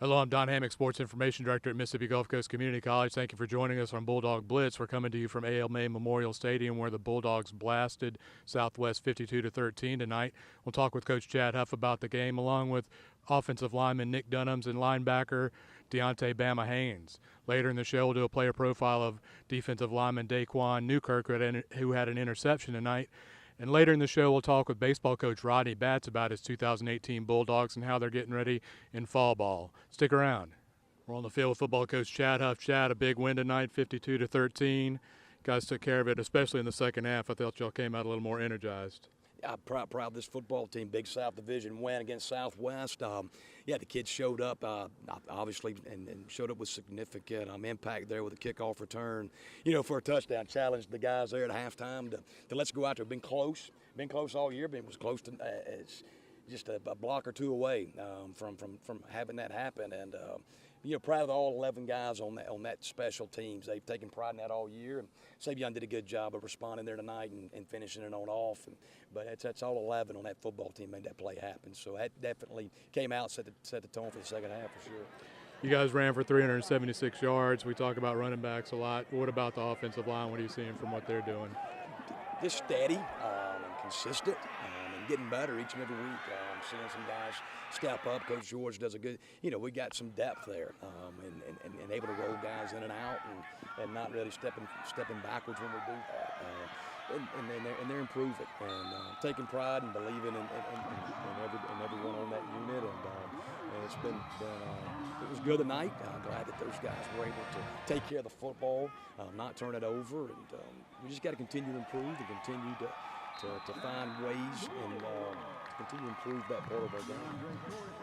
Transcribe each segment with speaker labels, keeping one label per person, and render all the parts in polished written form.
Speaker 1: Hello, I'm Don Hammock, Sports Information Director at Mississippi Gulf Coast Community College. Thank you for joining us on Bulldog Blitz. We're coming to you from A.L. May Memorial Stadium, where the Bulldogs blasted Southwest 52-13 tonight. We'll talk with Coach Chad Huff about the game, along with offensive lineman Nick Dunomes and linebacker Deontae Bama Haynes. Later in the show, we'll do a player profile of defensive lineman Daquan Newkirk, who had an interception tonight. And later in the show, we'll talk with baseball coach Rodney Batts about his 2018 Bulldogs and how they're getting ready in fall ball. Stick around. We're on the field with football coach Chad Huff. Chad, a big win tonight, 52-13. Guys took care of it, especially in the second half. I thought y'all came out a little more energized.
Speaker 2: Yeah, I'm proud of this football team. Big South Division win against Southwest. The kids showed up, obviously, and showed up with significant impact there with a kickoff return, for a touchdown. Challenged the guys there at halftime to let's go out there. Been close all year, but it was close to it's just a block or two away from having that happen. And proud of all 11 guys on that special teams. They've taken pride in that all year. And Salvion did a good job of responding there tonight and finishing it on off. But that's all 11 on that football team made that play happen. So that definitely came out, set the tone for the second half for sure.
Speaker 1: You guys ran for 376 yards. We talk about running backs a lot. What about the offensive line? What are you seeing from what they're doing?
Speaker 2: Just steady and consistent and getting better each and every week. Seeing some guys step up. Coach George does a good, we got some depth there and able to roll guys in and out and not really stepping backwards when we do that. And they're improving and taking pride and believing in everyone on that unit. And it's been it was good tonight. I'm glad that those guys were able to take care of the football, not turn it over. And we just got to continue to improve and continue to find ways and continue to improve that part of our game.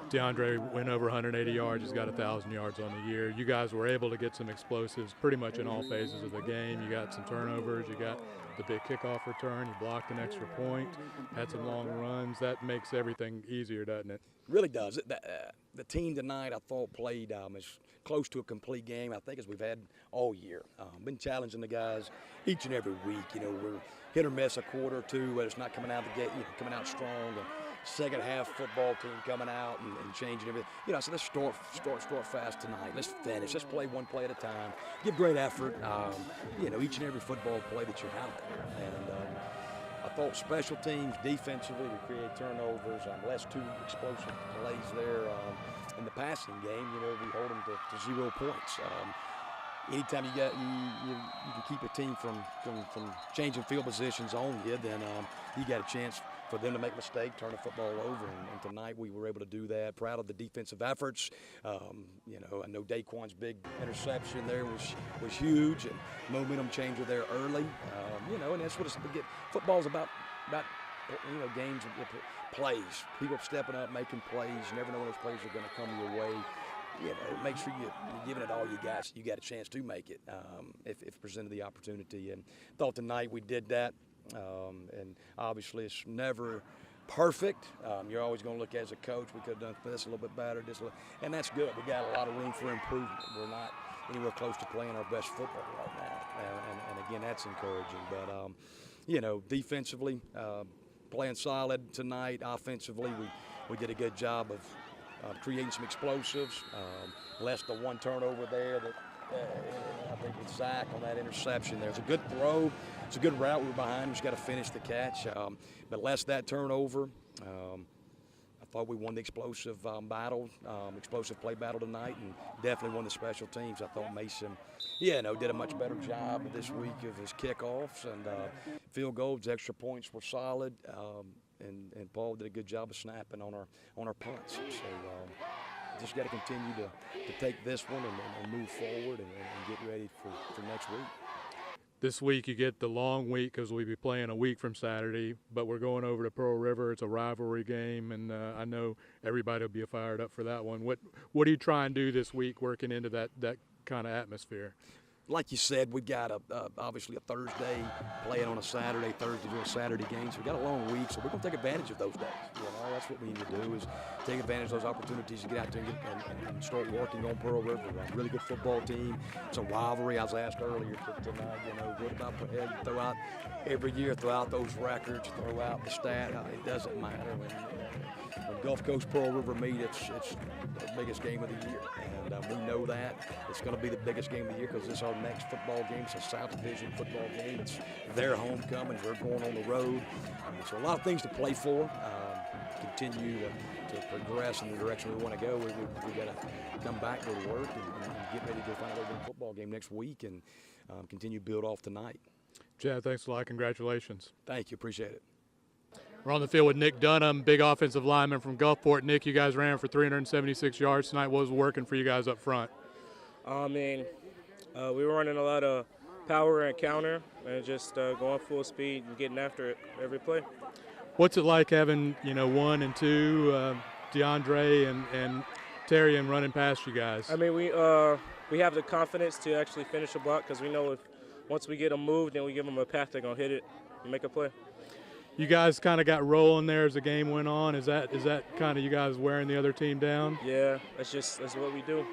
Speaker 1: Deandre went over 180 yards. He's got 1,000 yards on the year. You guys were able to get some explosives pretty much in all phases of the game. You got some turnovers. You got the big kickoff return. You blocked an extra point. Had some long runs. That makes everything easier, doesn't it?
Speaker 2: Really does. The team tonight, I thought, played as close to a complete game, I think, as we've had all year. Been challenging the guys each and every week. We're hit or miss a quarter or two, where it's not coming out the gate, coming out strong. And second half football team coming out and changing everything. So let's start fast tonight. Let's finish. Let's play one play at a time. Give great effort. Each and every football play that you're out there. And I thought special teams, defensively, we created turnovers. Less two explosive plays there in the passing game. We hold them to 0 points. Anytime you can keep a team from changing field positions on you, then you got a chance for them to make a mistake, turn the football over, and tonight we were able to do that. Proud of the defensive efforts. I know Daquan's big interception there was huge, and momentum changer there early. And that's what football's about. Games and plays. People stepping up, making plays. You never know when those plays are going to come your way. Make sure you're giving it all you got. So you got a chance to make it if presented the opportunity. And thought tonight we did that. And obviously it's never perfect. You're always going to look as a coach, we could have done this a little bit better, and that's good. We got a lot of room for improvement. We're not anywhere close to playing our best football right now, and again, that's encouraging. But defensively, playing solid tonight. Offensively, we did a good job of creating some explosives. Less the one turnover there that I think with Zach on that interception there. It's a good throw. It's a good route. We were behind. We just got to finish the catch. But less that turnover. I thought we won the explosive explosive play battle tonight, and definitely won the special teams. I thought Mason, did a much better job this week of his kickoffs and field goals. Extra points were solid, and Paul did a good job of snapping on our punts. So just got to continue to take this one and move forward and get ready for next week.
Speaker 1: This week you get the long week because we'll be playing a week from Saturday, but we're going over to Pearl River. It's a rivalry game, and I know everybody will be fired up for that one. What do you try and do this week working into that kind of atmosphere.
Speaker 2: Like you said, we've got obviously a Thursday playing on a Saturday, Thursday to a Saturday game. So we've got a long week, so we're going to take advantage of those days. That's what we need to do, is take advantage of those opportunities to get out there and start working on Pearl River. We're a really good football team. It's a rivalry. I was asked earlier tonight, what about throw out every year, throw out those records, throw out the stat. It doesn't matter. When Gulf Coast Pearl River meet, it's the biggest game of the year, and we know that. It's going to be the biggest game of the year because it's our next football game. It's a South Division football game. It's their homecoming. We're going on the road. So a lot of things to play for. Continue to progress in the direction we want to go. We got to come back, go to work, and get ready to go find a football game next week and continue to build off tonight.
Speaker 1: Chad, thanks a lot. Congratulations.
Speaker 2: Thank you. Appreciate it.
Speaker 1: We're on the field with Nick Dunomes, big offensive lineman from Gulfport. Nick, you guys ran for 376 yards tonight. What was working for you guys up front?
Speaker 3: We were running a lot of power and counter and just going full speed and getting after it every play.
Speaker 1: What's it like having, 1 and 2, Deandre and Terrion running past you guys?
Speaker 3: We have the confidence to actually finish a block because we know once we get them moved and we give them a path, they're going to hit it and make a play.
Speaker 1: You guys kind of got rolling there as the game went on. Is that kind of you guys wearing the other team down?
Speaker 3: Yeah, that's what we do.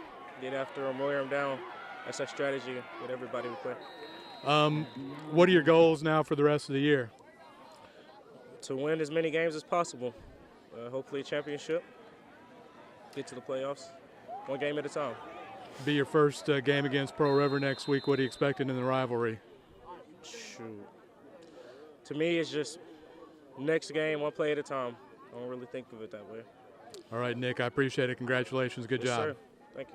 Speaker 3: Get after them, wear them down. That's our strategy with everybody we play.
Speaker 1: What are your goals now for the rest of the year?
Speaker 3: To win as many games as possible. Hopefully a championship. Get to the playoffs. One game at a time.
Speaker 1: Be your first game against Pearl River next week. What are you expecting in the rivalry?
Speaker 3: Shoot. To me, it's just next game, one play at a time. I don't really think of it that way.
Speaker 1: All right, Nick, I appreciate it. Congratulations. Good job.
Speaker 3: Sir. Thank you.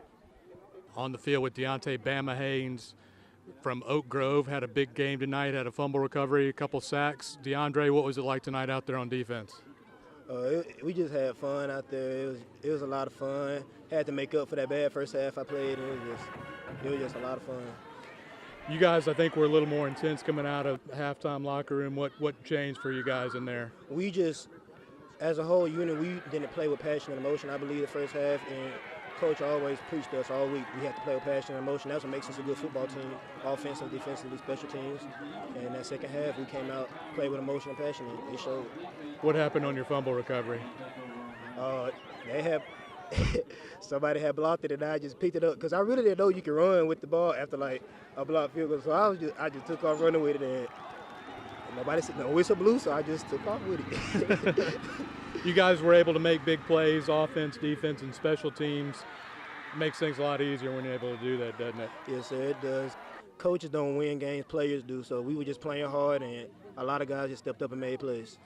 Speaker 1: On the field with Deontae Haynes from Oak Grove. Had a big game tonight, had a fumble recovery, a couple sacks. Deandre, what was it like tonight out there on defense?
Speaker 4: We just had fun out there. It was a lot of fun. Had to make up for that bad first half I played. It was just a lot of fun.
Speaker 1: You guys, I think, were a little more intense coming out of halftime locker room. What changed for you guys in there?
Speaker 4: We just, as a whole unit, we didn't play with passion and emotion, I believe, the first half. And Coach always preached to us all week. We have to play with passion and emotion. That's what makes us a good football team, offensive, defensively, special teams. And that second half, we came out, played with emotion and passion, and it showed.
Speaker 1: What happened on your fumble recovery?
Speaker 4: Somebody had blocked it, and I just picked it up because I really didn't know you could run with the ball after like a blocked field goal. So I just took off running with it, and nobody said no whistle blew, so I just took off with it.
Speaker 1: You guys were able to make big plays, offense, defense, and special teams. Makes things a lot easier when you're able to do that, doesn't it?
Speaker 4: Yes, sir, it does. Coaches don't win games, players do. So we were just playing hard, and a lot of guys just stepped up and made plays.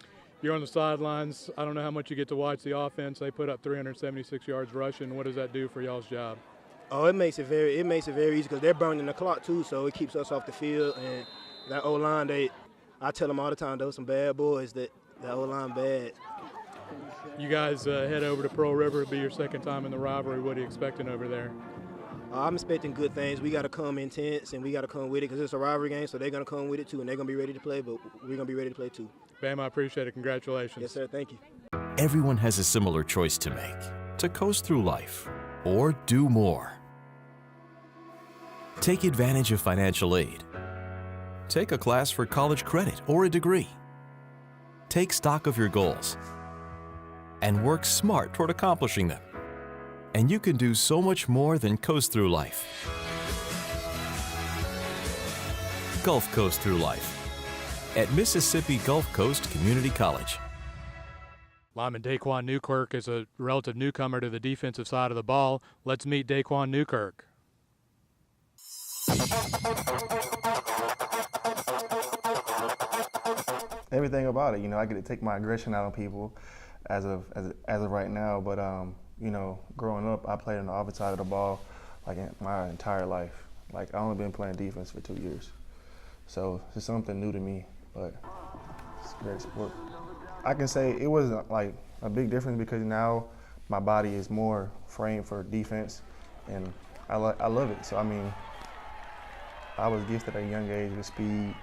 Speaker 1: You're on the sidelines. I don't know how much you get to watch the offense. They put up 376 yards rushing. What does that do for y'all's job?
Speaker 4: Oh, it makes it very easy because they're burning the clock too, so it keeps us off the field. And that O-line, I tell them all the time, those some bad boys. That O-line bad.
Speaker 1: You guys head over to Pearl River. It'll be your second time in the rivalry. What are you expecting over there?
Speaker 4: I'm expecting good things. We got to come intense, and we got to come with it because it's a rivalry game, so they're going to come with it too, and they're going to be ready to play, but we're going to be ready to play too.
Speaker 1: Bam, I appreciate it. Congratulations.
Speaker 4: Yes, sir. Thank you.
Speaker 5: Everyone has a similar choice to make, to coast through life or do more. Take advantage of financial aid. Take a class for college credit or a degree. Take stock of your goals and work smart toward accomplishing them. And you can do so much more than coast through life. Gulf Coast Through Life at Mississippi Gulf Coast Community College.
Speaker 1: Lineman Daquan Newkirk is a relative newcomer to the defensive side of the ball. Let's meet Daquan Newkirk.
Speaker 6: Everything about it, I get to take my aggression out on people as of right now, but growing up, I played on the offensive side of the ball like my entire life. Like I only been playing defense for 2 years. So it's something new to me, but it's a great sport. I can say it wasn't like a big difference because now my body is more framed for defense, and I love it. So I was gifted at a young age with speed,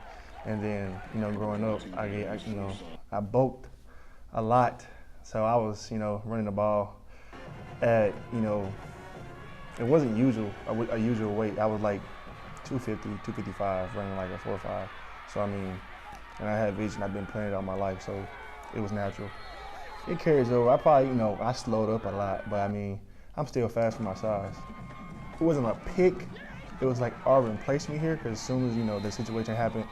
Speaker 6: and then growing up, I bulked a lot. So I was running the ball at it wasn't a usual weight. I was like 250, 255, running like a 4.5. So I mean, and I had vision. I've been playing it all my life, so it was natural. It carries over. I probably, I slowed up a lot, but I mean, I'm still fast for my size. It wasn't a pick. It was like Earvin placed me here because as soon as, the situation happened,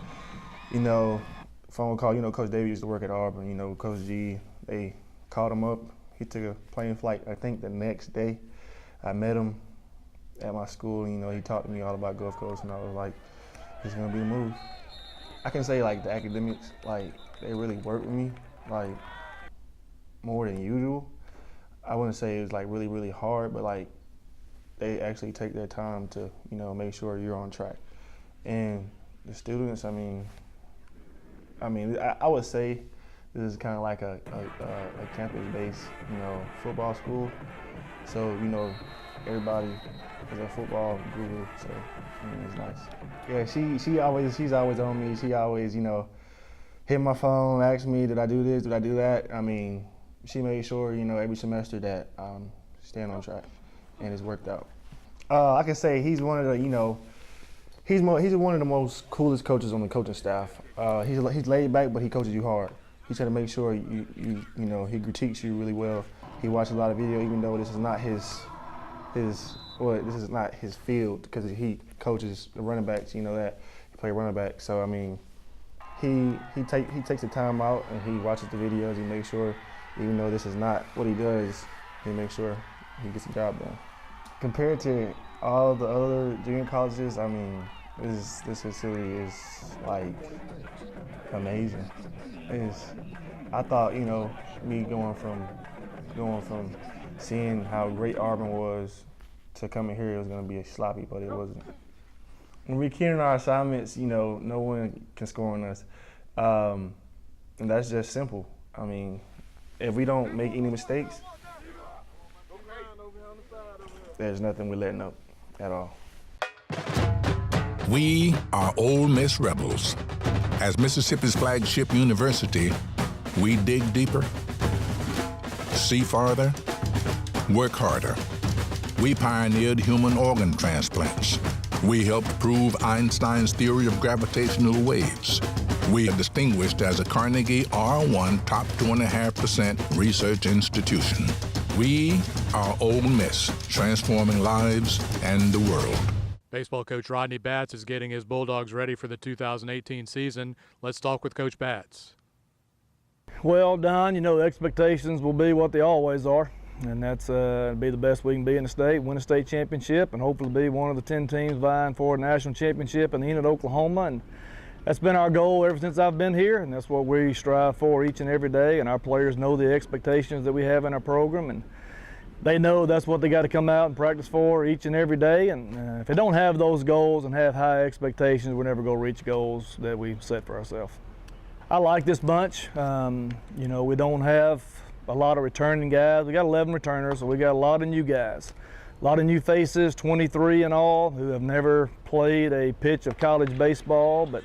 Speaker 6: phone call, Coach David used to work at Auburn, Coach G, they called him up. He took a plane flight, I think the next day. I met him at my school, he talked to me all about Gulf Coast, and I was like, it's gonna be the move. I can say like the academics, like they really worked with me, like more than usual. I wouldn't say it was like really, really hard, but like they actually take their time to, make sure you're on track. And the students, I would say this is kind of like a campus-based, football school. So, everybody is a football guru, so it's nice. Yeah, she's always on me. She always, hit my phone, ask me, did I do this, did I do that? She made sure, every semester that I'm staying on track, and it's worked out. I can say he's one of the, he's one of the most coolest coaches on the coaching staff. He's laid back, but he coaches you hard. He's trying to make sure he critiques you really well. He watches a lot of video, even though this is not this is not his field, because he coaches the running backs. That he plays running back. So he takes the time out and he watches the videos. He makes sure, even though this is not what he does, he makes sure he gets the job done. Compared to all the other junior colleges, this facility is like amazing. I thought, me going from seeing how great Auburn was to coming here, it was going to be sloppy, but it wasn't. When we key in our assignments, no one can score on us. And that's just simple. If we don't make any mistakes, there's nothing we're letting up at all.
Speaker 7: We are Ole Miss Rebels. As Mississippi's flagship university, we dig deeper, see farther, work harder. We pioneered human organ transplants. We helped prove Einstein's theory of gravitational waves. We are distinguished as a Carnegie R1 top 2.5% research institution. We are Ole Miss, transforming lives and the world.
Speaker 1: Baseball coach Rodney Batts is getting his Bulldogs ready for the 2018 season. Let's talk with Coach Batts.
Speaker 8: Well, Don, the expectations will be what they always are, and that's be the best we can be in the state, win a state championship, and hopefully be one of the 10 teams vying for a national championship in the end of Oklahoma. And that's been our goal ever since I've been here, and that's what we strive for each and every day. And our players know the expectations that we have in our program, and they know that's what they got to come out and practice for each and every day. And if they don't have those goals and have high expectations, we're never going to reach goals that we set for ourselves. I like this bunch. We don't have a lot of returning guys. We got 11 returners, so we got a lot of new guys. A lot of new faces, 23 in all, who have never played a pitch of college baseball. But,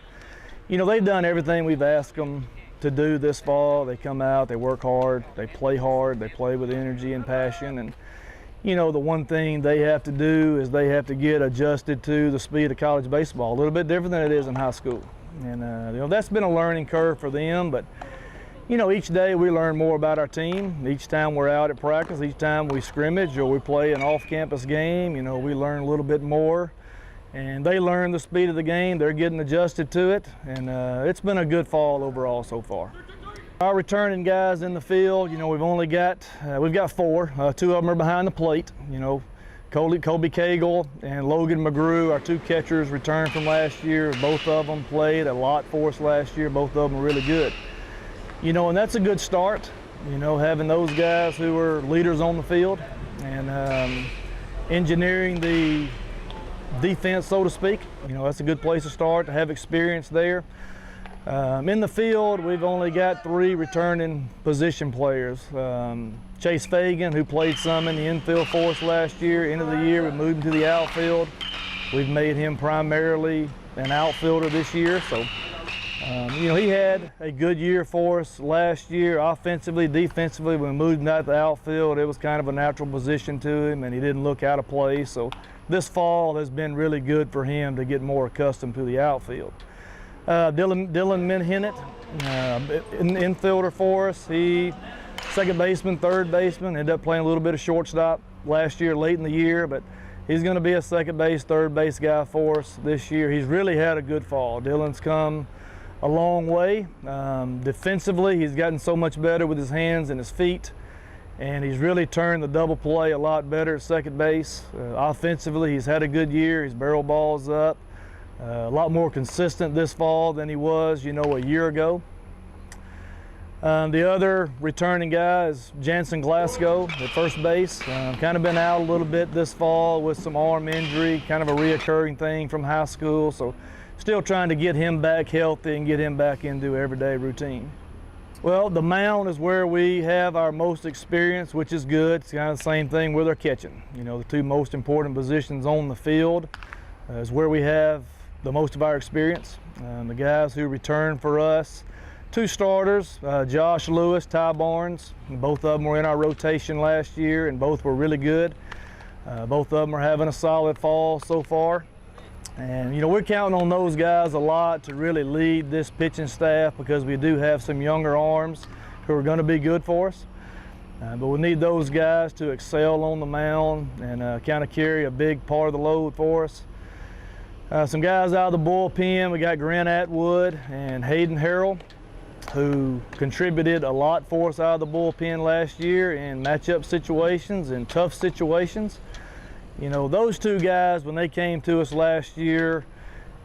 Speaker 8: they've done everything we've asked them to do this fall. They come out, they work hard, they play with energy and passion. And, the one thing they have to do is they have to get adjusted to the speed of college baseball, a little bit different than it is in high school. And, that's been a learning curve for them. But, each day we learn more about our team. Each time we're out at practice, each time we scrimmage or we play an off-campus game, we learn a little bit more. And they learn the speed of the game. They're getting adjusted to it. And it's been a good fall overall so far. Our returning guys in the field, we've got 4. 2 of them are behind the plate. Kobe Cagle and Logan McGrew, our 2 catchers, returned from last year. Both of them played a lot for us last year. Both of them were really good. And that's a good start, having those guys who are leaders on the field and engineering the defense, so to speak. That's a good place to start, to have experience there. In the field, we've only got 3 returning position players. Chase Fagan, who played some in the infield for us last year. End of the year, we moved him to the outfield. We've made him primarily an outfielder this year, so You know, he had a good year for us last year, offensively, defensively. When we moved him out to the outfield, it was kind of a natural position to him, and he didn't look out of place. So this fall has been really good for him to get more accustomed to the outfield. Dylan Minhennett, an infielder for us. He, second baseman, third baseman, ended up playing a little bit of shortstop last year, late in the year, but he's going to be a second base, third base guy for us this year. He's really had a good fall. Dylan's come a long way. Defensively, he's gotten so much better with his hands and his feet, and he's really turned the double play a lot better at second base. Offensively, he's had a good year. His barrel ball's up. A lot more consistent this fall than he was, you know, a year ago. The other returning guy is Jansen Glasgow at first base. Kind of been out a little bit this fall with some arm injury, kind of a reoccurring thing from high school. So still trying to get him back healthy and get him back into everyday routine. Well, the mound is where we have our most experience, which is good. It's kind of the same thing with our catching. You know, the two most important positions on the field is where we have the most of our experience. The guys who return for us, two starters, Josh Lewis, Ty Barnes. Both of them were in our rotation last year, and both were really good. Both of them are having a solid fall so far. And, you know, we're counting on those guys a lot to really lead this pitching staff because we do have some younger arms who are going to be good for us. But we need those guys to excel on the mound and kind of carry a big part of the load for us. Some guys out of the bullpen, we got Grant Atwood and Hayden Harrell, who contributed a lot for us out of the bullpen last year in matchup situations and tough situations. You know, those two guys, when they came to us last year,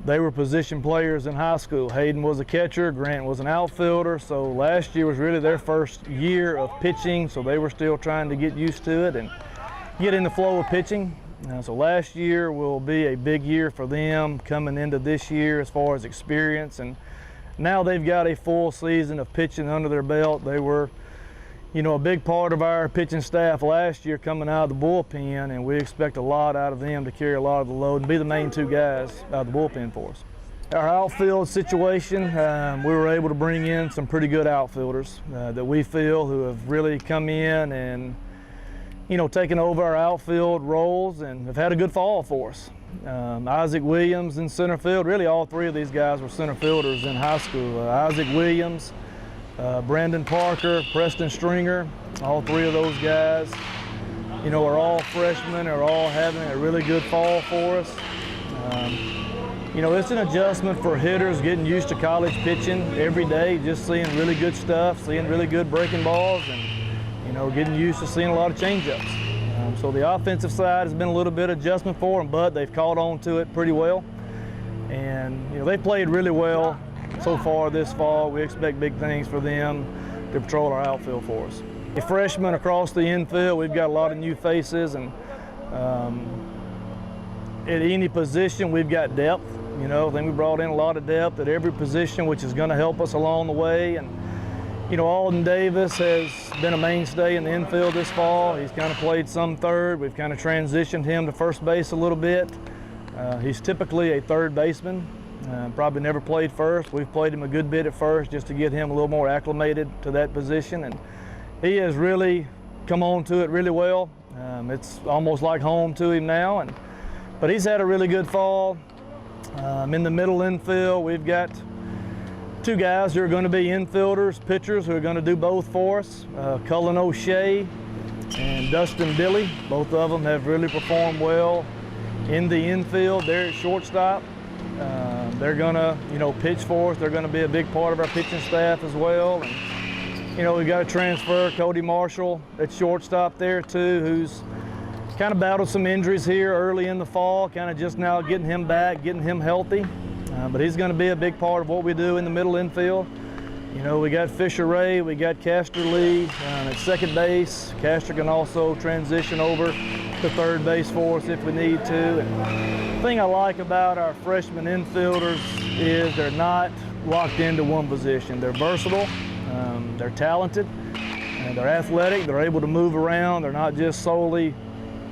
Speaker 8: they were position players in high school. Hayden was a catcher, Grant was an outfielder, so last year was really their first year of pitching, so they were still trying to get used to it and get in the flow of pitching. So last year will be a big year for them coming into this year as far as experience, and now they've got a full season of pitching under their belt. They were, you know, a big part of our pitching staff last year coming out of the bullpen, and we expect a lot out of them to carry a lot of the load and be the main two guys out of the bullpen for us. Our outfield situation, we were able to bring in some pretty good outfielders that we feel who have really come in and, you know, taken over our outfield roles and have had a good fall for us. Isaac Williams in center field. Really all three of these guys were center fielders in high school. Isaac Williams, Brandon Parker, Preston Stringer, all three of those guys, you know, are all freshmen, are all having a really good fall for us. You know, it's an adjustment for hitters getting used to college pitching every day, just seeing really good stuff, seeing really good breaking balls, and, you know, getting used to seeing a lot of changeups. So the offensive side has been a little bit of adjustment for them, but they've caught on to it pretty well. And, you know, they played really well so far this fall. We expect big things for them to patrol our outfield for us. The freshmen across the infield, we've got a lot of new faces, and at any position we've got depth. You know, I think we brought in a lot of depth at every position, which is going to help us along the way. And, you know, Alden Davis has been a mainstay in the infield this fall. He's kind of played some third. We've kind of transitioned him to first base a little bit. He's typically a third baseman. Probably never played first. We've played him a good bit at first just to get him a little more acclimated to that position. And he has really come on to it really well. It's almost like home to him now. But he's had a really good fall. In the middle infield, we've got two guys who are going to be infielders, pitchers who are going to do both for us. Cullen O'Shea and Dustin Dilly. Both of them have really performed well in the infield. They're at shortstop. They're going to, you know, pitch for us. They're going to be a big part of our pitching staff as well. And, you know, we've got to transfer Cody Marshall at shortstop there too, who's kind of battled some injuries here early in the fall, kind of just now getting him back, getting him healthy. But he's going to be a big part of what we do in the middle infield. You know, we got Fisher Ray, we got Castor Lee at second base. Castor can also transition over to third base for us if we need to. And the thing I like about our freshman infielders is they're not locked into one position. They're versatile, they're talented, and they're athletic. They're able to move around. They're not just solely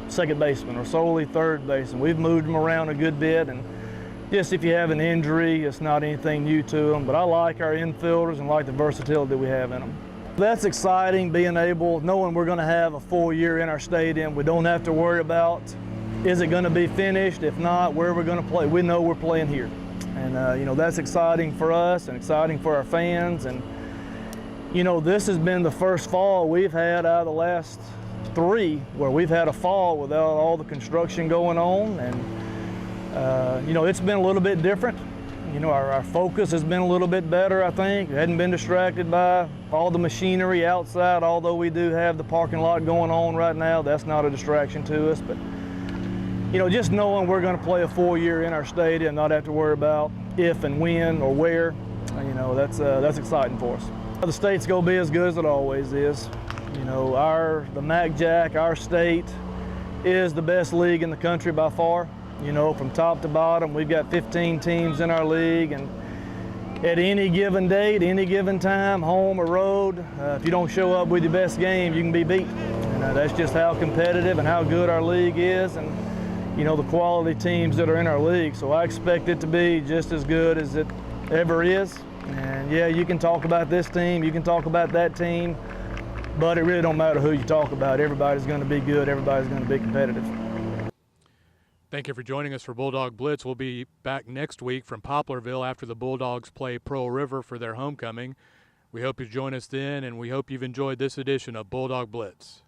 Speaker 8: second baseman or solely third baseman. We've moved them around a good bit, and just if you have an injury, it's not anything new to them. But I like our infielders and like the versatility that we have in them. That's exciting, being able, knowing we're going to have a full year in our stadium. We don't have to worry about, is it going to be finished? If not, where are we going to play? We know we're playing here. And, you know, that's exciting for us and exciting for our fans. And, you know, this has been the first fall we've had out of the last 3 where we've had a fall without all the construction going on. And, you know, it's been a little bit different. You know, our focus has been a little bit better, I think. We hadn't been distracted by all the machinery outside, although we do have the parking lot going on right now. That's not a distraction to us. But, you know, just knowing we're going to play a full year in our stadium, not have to worry about if and when or where, you know, that's exciting for us. The state's going to be as good as it always is. You know, the MAC-JAC, our state, is the best league in the country by far. You know, from top to bottom, we've got 15 teams in our league, and at any given date, any given time, home or road, if you don't show up with your best game, you can be beat. And that's just how competitive and how good our league is, and you know, the quality teams that are in our league. So I expect it to be just as good as it ever is. And yeah, you can talk about this team, you can talk about that team, but it really don't matter who you talk about. Everybody's going to be good, everybody's going to be competitive.
Speaker 1: Thank you for joining us for Bulldog Blitz. We'll be back next week from Poplarville after the Bulldogs play Pearl River for their homecoming. We hope you join us then, and we hope you've enjoyed this edition of Bulldog Blitz.